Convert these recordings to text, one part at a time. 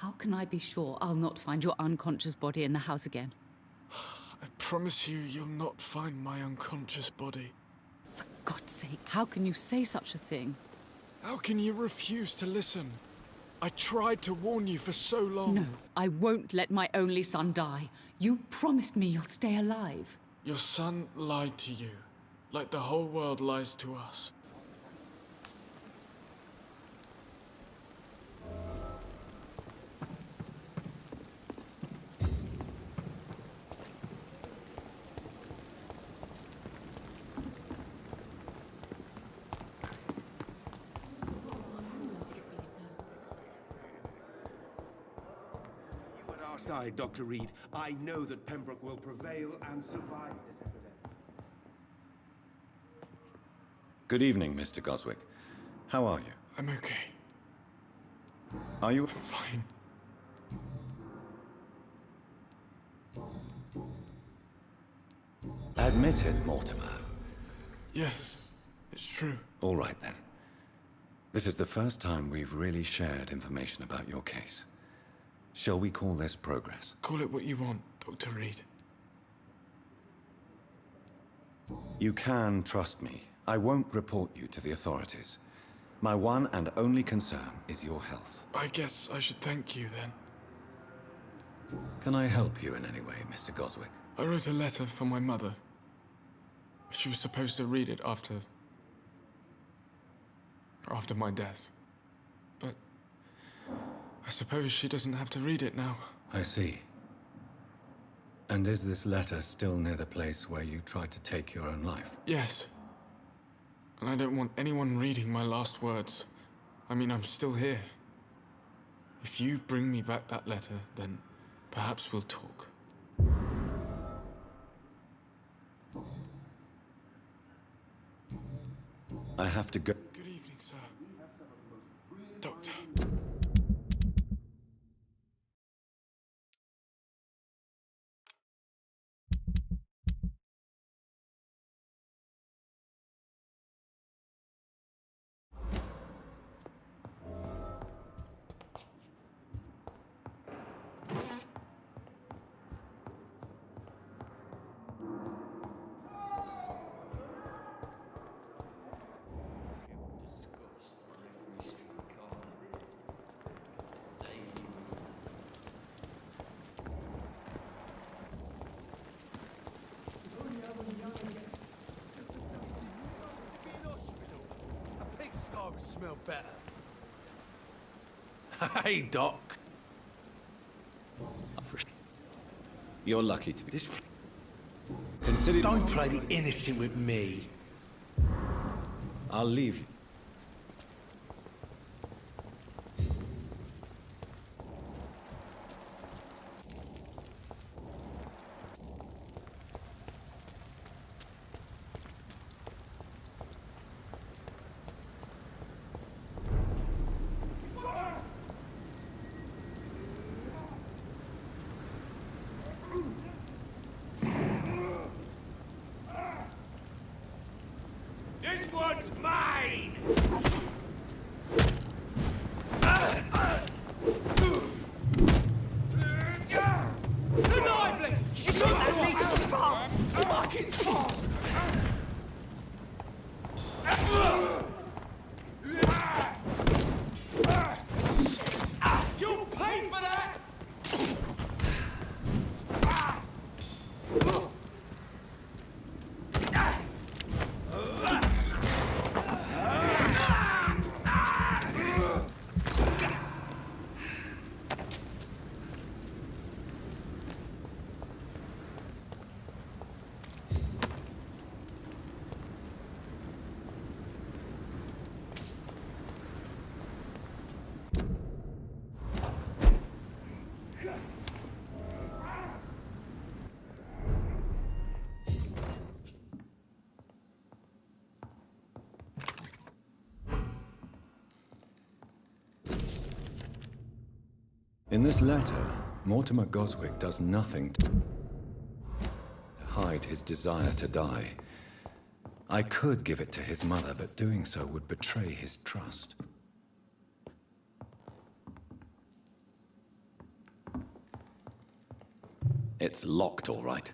How can I be sure I'll not find your unconscious body in the house again? I promise you, you'll not find my unconscious body. For God's sake, how can you say such a thing? How can you refuse to listen? I tried to warn you for so long. No, I won't let my only son die. You promised me you'll stay alive. Your son lied to you, like the whole world lies to us. Side, Dr. Reed. I know that Pembroke will prevail and survive this epidemic. Good evening, Mr. Goswick. How are you? I'm okay. Are you? I'm fine. Admit it, Mortimer. Yes, it's true. All right, then. This is the first time we've really shared information about your case. Shall we call this progress? Call it what you want, Dr. Reed. You can trust me. I won't report you to the authorities. My one and only concern is your health. I guess I should thank you then. Can I help you in any way, Mr. Goswick? I wrote a letter for my mother. She was supposed to read it after my death. But I suppose she doesn't have to read it now. I see. And is this letter still near the place where you tried to take your own life? Yes. And I don't want anyone reading my last words. I mean, I'm still here. If you bring me back that letter, then perhaps we'll talk. I have to go. Good evening, sir. Doctor. Smell better. Hey, Doc. You're lucky to be. Consider. Don't play the innocent with me. I'll leave you. This one's mine! Lively! You got at least fast! Fuck, it's fast! You'll pay for that! In this letter, Mortimer Goswick does nothing to hide his desire to die. I could give it to his mother, but doing so would betray his trust. It's locked, all right.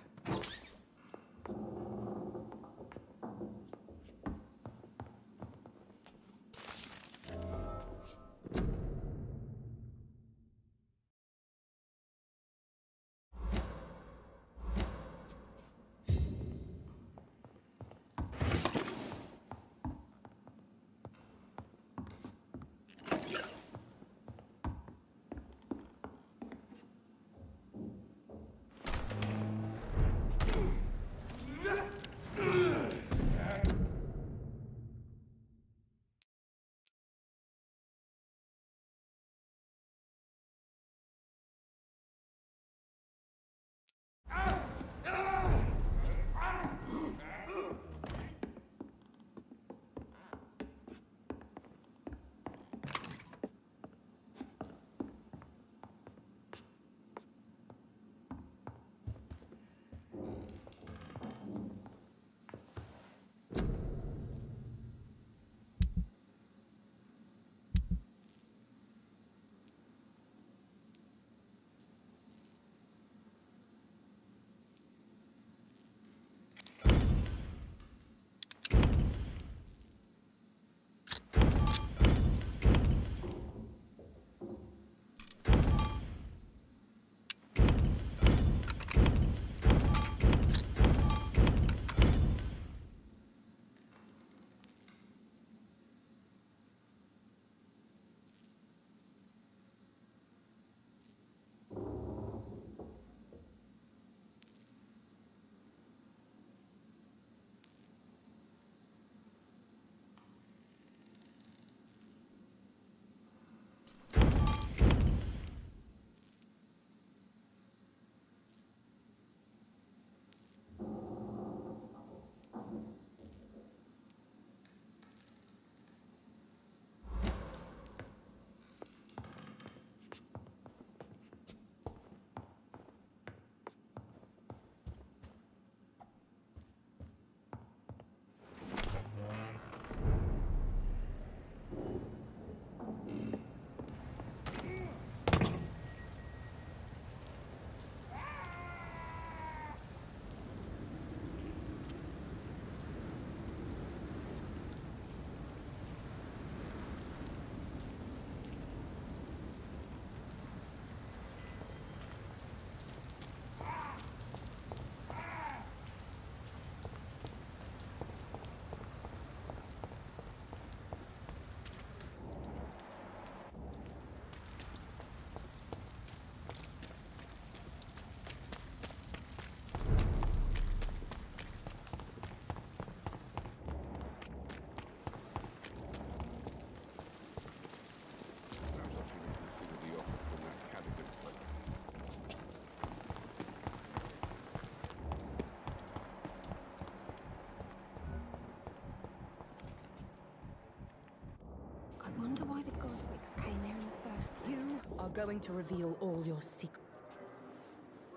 I wonder why the Goswicks came here in the first place. You are going to reveal all your secrets.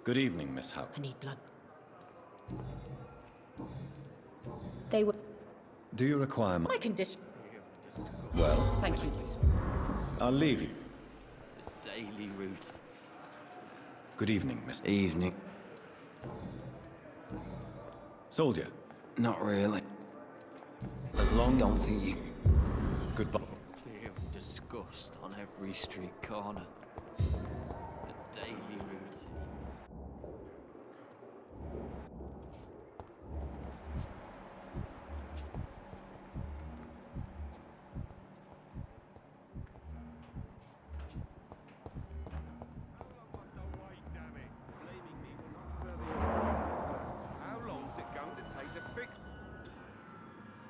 Good evening, Miss Houck. I need blood. They were Do you require my condition. Well, Thank you. I'll leave you. Daily route. Good evening, Miss... Evening. Soldier. Not really. As long... Don't think you Goodbye. feel disgust on every street corner. The daily route.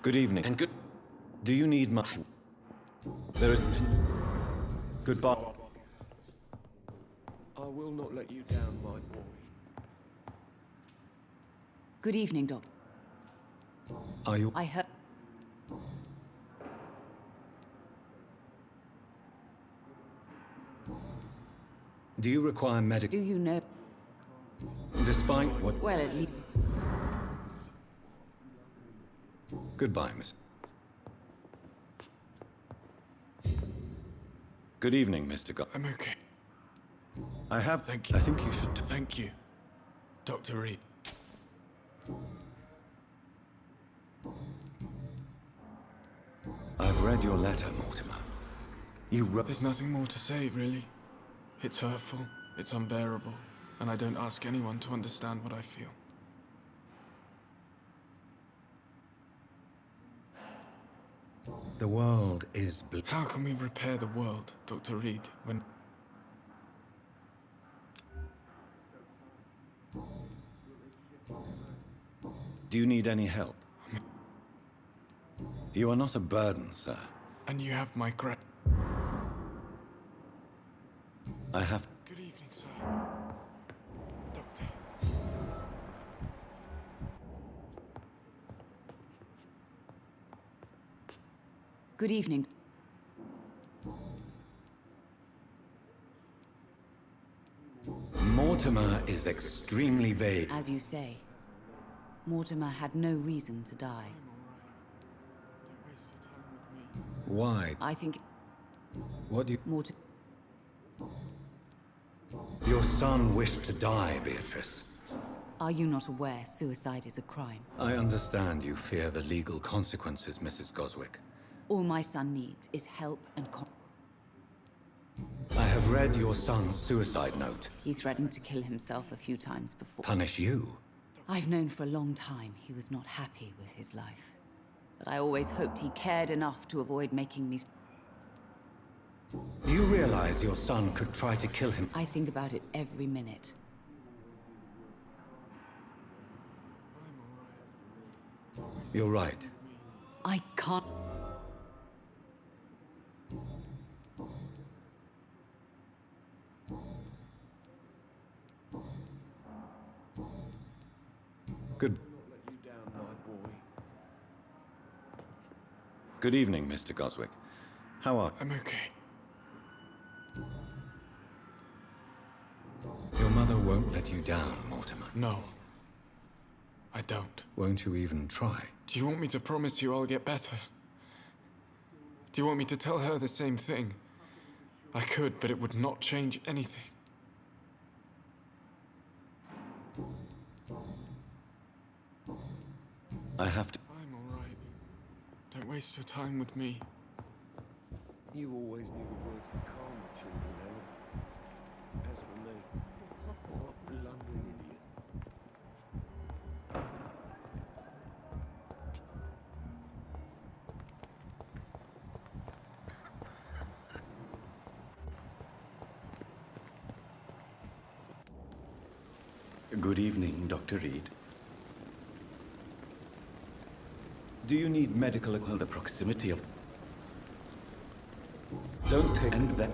Good evening. And good. Do you need my... There is... Goodbye. I will not let you down, my boy. Good evening, Doctor. Are you... I heard... Do you require medical... Do you know... Despite what... Well, at least... Goodbye, Miss... Good evening, Mr. I'm okay. I have... Thank you. I think you should... Thank you. Dr. Reed. I've read your letter, Mortimer. You wrote... There's nothing more to say, really. It's hurtful, it's unbearable, and I don't ask anyone to understand what I feel. The world is How can we repair the world, Dr. Reed, when... Do you need any help? You are not a burden, sir. And you have my I have... Good evening, sir. Doctor. Good evening. Mortimer is extremely vague. As you say, Mortimer had no reason to die. Why? I think What do you... Mortimer... Your son wished to die, Beatrice. Are you not aware suicide is a crime? I understand you fear the legal consequences, Mrs. Goswick. All my son needs is help and I have read your son's suicide note. He threatened to kill himself a few times before. Punish you? I've known for a long time he was not happy with his life. But I always hoped he cared enough to avoid making me... Do you realize your son could try to kill him? I think about it every minute. You're right. I can't... Good... Good evening, Mr. Goswick. How are... I'm okay. Your mother won't let you down, Mortimer. No. I don't. Won't you even try? Do you want me to promise you I'll get better? Do you want me to tell her the same thing? I could, but it would not change anything. I have to... I'm all right. Don't waste your time with me. You always knew the words to calm the children, Helen. As for me, This hospital. what a blundering idiot. Good evening, Dr. Reed. Do you need medical... Well, the proximity of... Don't take... And that,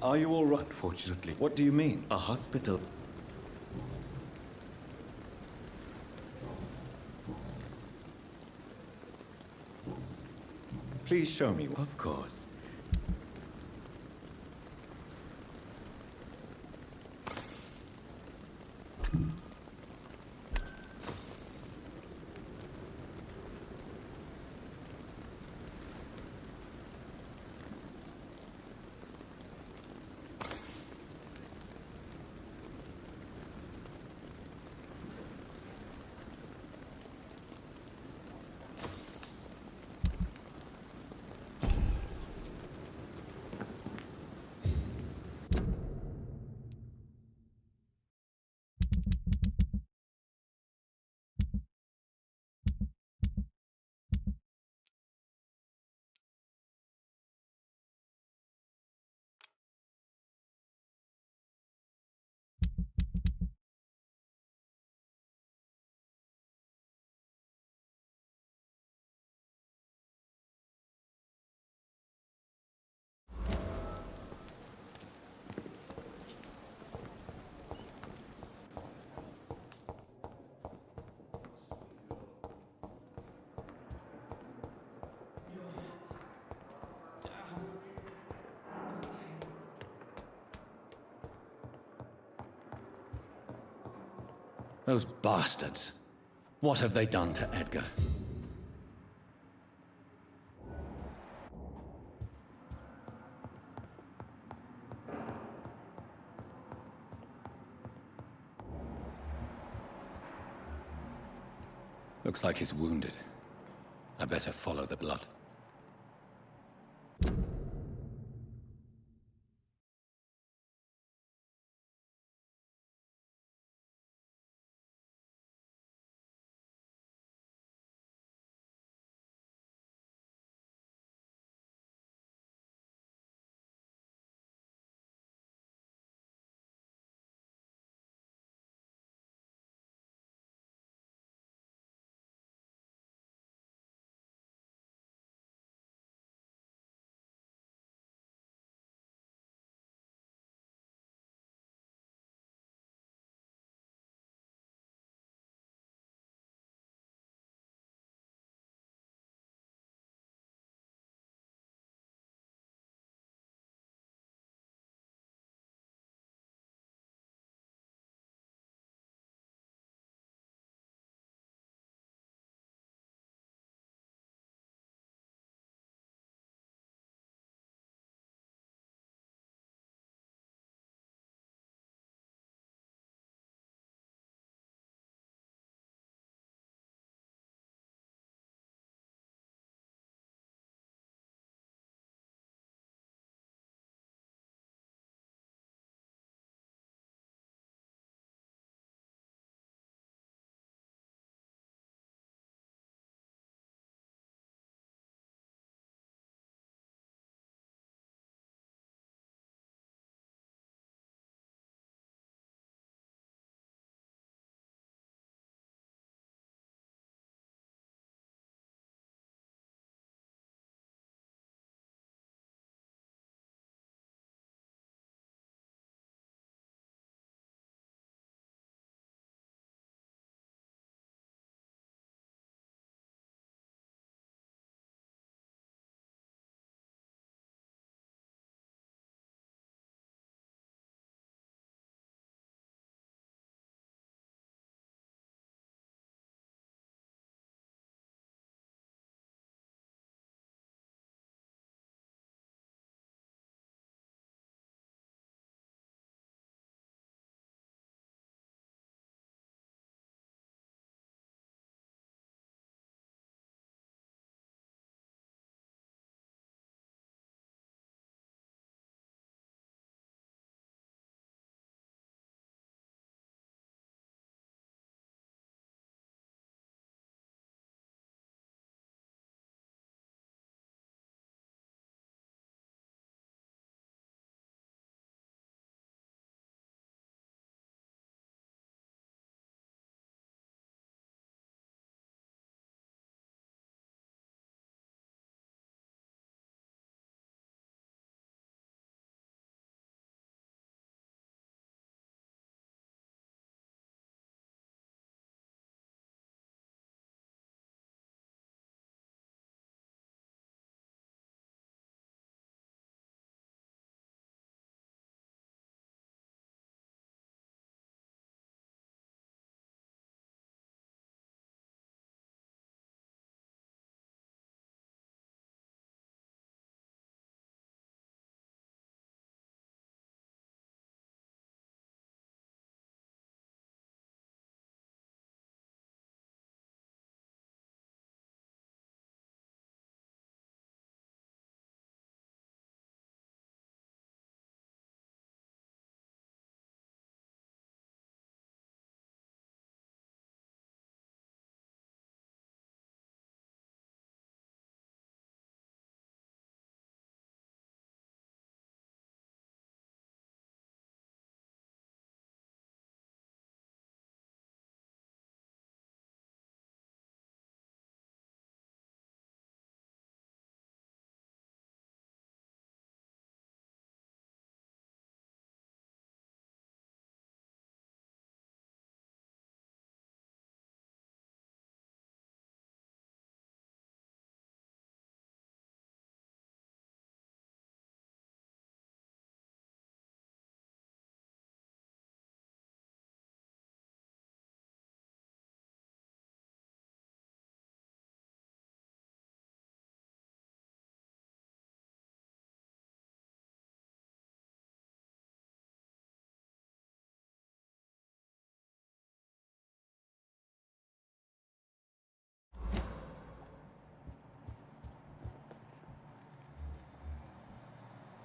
Are you all right? unfortunately, What do you mean? a hospital... Please show me. Of course. Those bastards. What have they done to Edgar? Looks like he's wounded. I better follow the blood.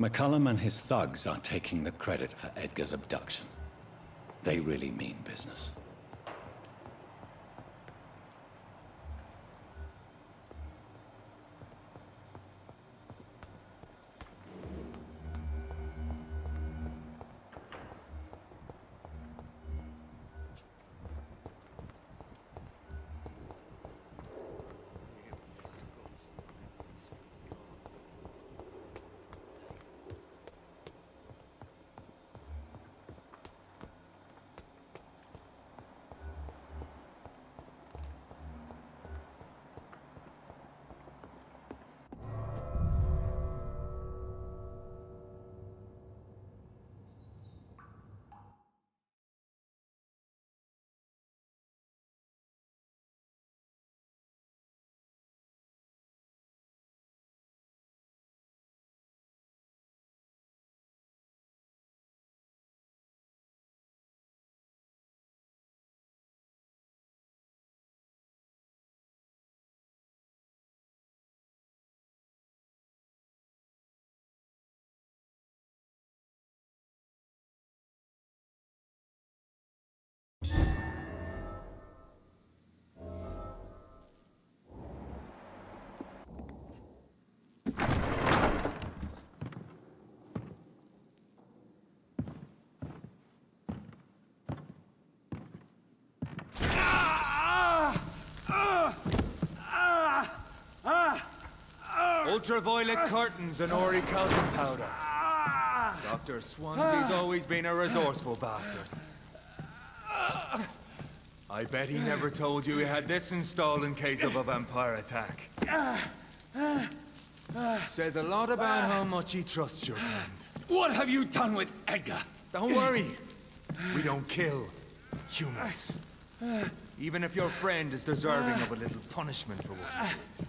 McCullum and his thugs are taking the credit for Edgar's abduction. They really mean business. Ultraviolet curtains and Ori calcium powder. Dr. Swansea's always been a resourceful bastard. I bet he never told you he had this installed in case of a vampire attack. Says a lot about how much he trusts your friend. What have you done with Edgar? Don't worry. We don't kill humans. Even if your friend is deserving of a little punishment for what he did.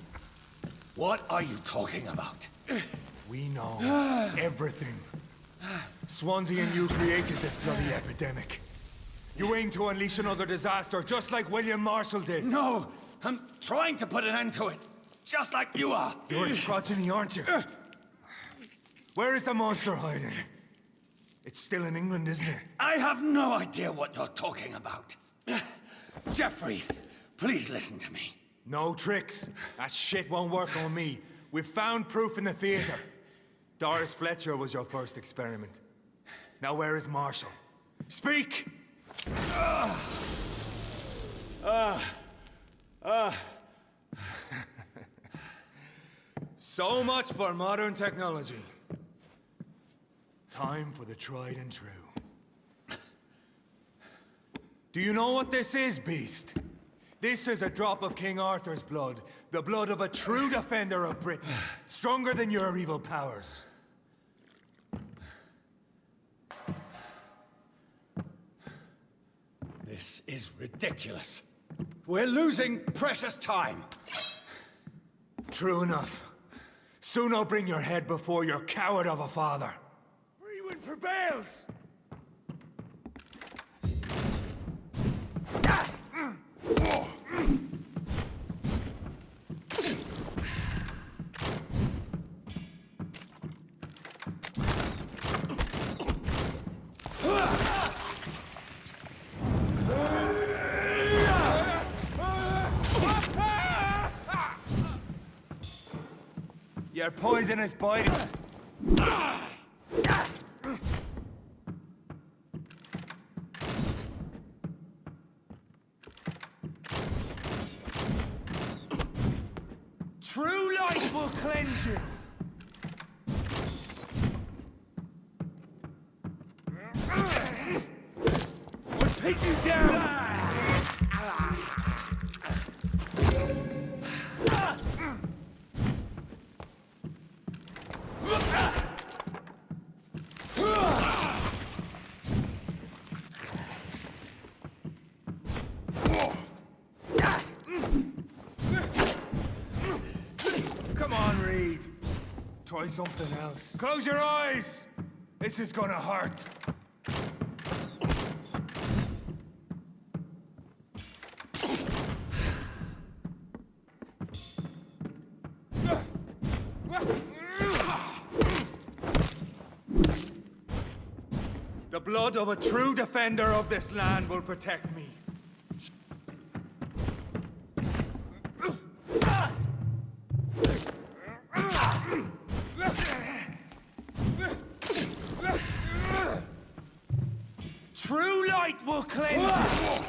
What are you talking about? We know everything. Swansea and you created this bloody epidemic. You aim to unleash another disaster, just like William Marshall did. No, I'm trying to put an end to it, just like you are. You're its progeny, aren't you? Where is the monster hiding? It's still in England, isn't it? I have no idea what you're talking about. Jeffrey, please listen to me. No tricks. That shit won't work on me. We've found proof in the theater. Doris Fletcher was your first experiment. Now where is Marshall? Speak! So much for modern technology. Time for the tried and true. Do you know what this is, Beast? This is a drop of King Arthur's blood. The blood of a true defender of Britain. Stronger than your evil powers. This is ridiculous. We're losing precious time. True enough. Soon I'll bring your head before your coward of a father. Rewind prevails! Your poison is biting. True light will cleanse you. We'll pin you down. Come on, Reed. Try something else. Close your eyes. This is gonna hurt. blood of a true defender of this land will protect me. True light will cleanse you.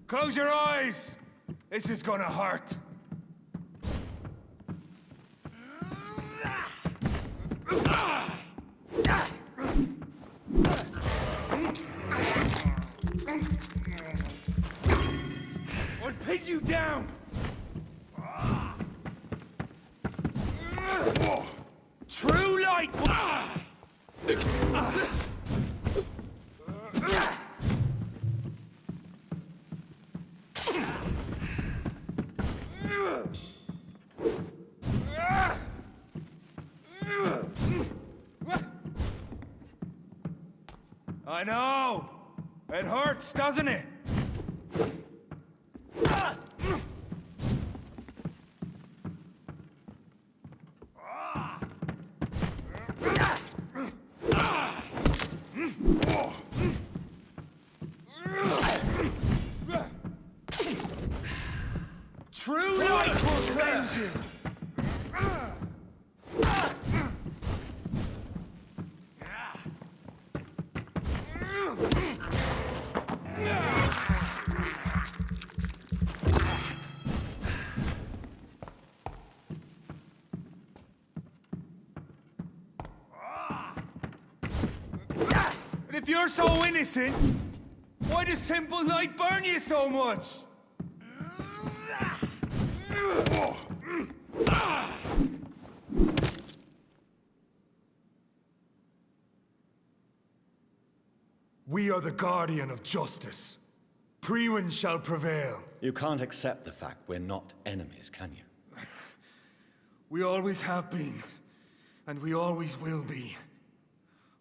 Close your eyes! This is gonna hurt. Or pin you down! True light! I know! It hurts, doesn't it? True light will cleanse you! And if you're so innocent, why does simple light burn you so much? We are the guardian of justice. Priwen shall prevail. You can't accept the fact we're not enemies, can you? We always have been, and we always will be.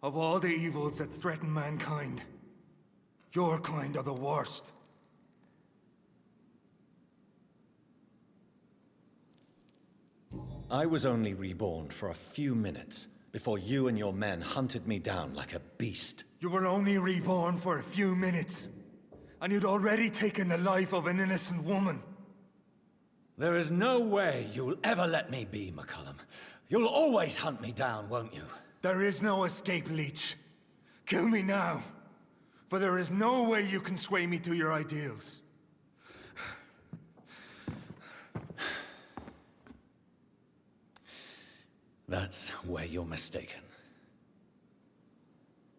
Of all the evils that threaten mankind, your kind are the worst. I was only reborn for a few minutes before you and your men hunted me down like a beast. You were only reborn for a few minutes, and you'd already taken the life of an innocent woman. There is no way you'll ever let me be, McCullum. You'll always hunt me down, won't you? There is no escape, Leech. Kill me now, for there is no way you can sway me to your ideals. That's where you're mistaken.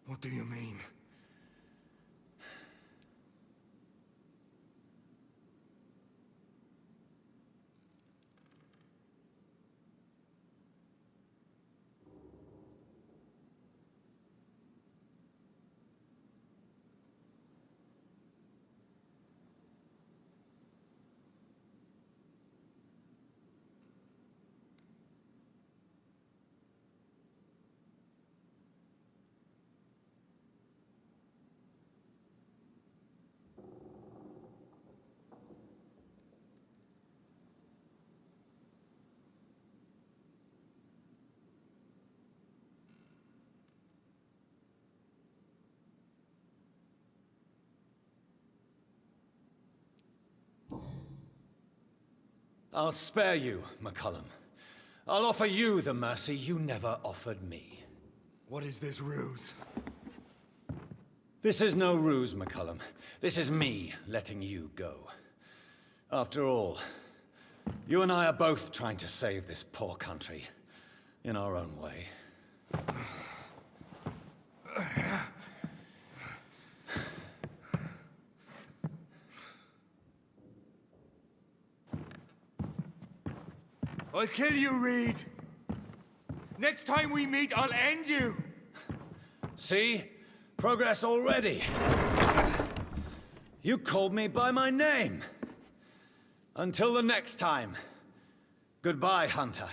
What do you mean? I'll spare you, McCullum. I'll offer you the mercy you never offered me. What is this ruse? This is no ruse, McCullum. This is me letting you go. After all, you and I are both trying to save this poor country in our own way. I'll kill you, Reed. Next time we meet, I'll end you. See? Progress already. You called me by my name. Until the next time. Goodbye, Hunter.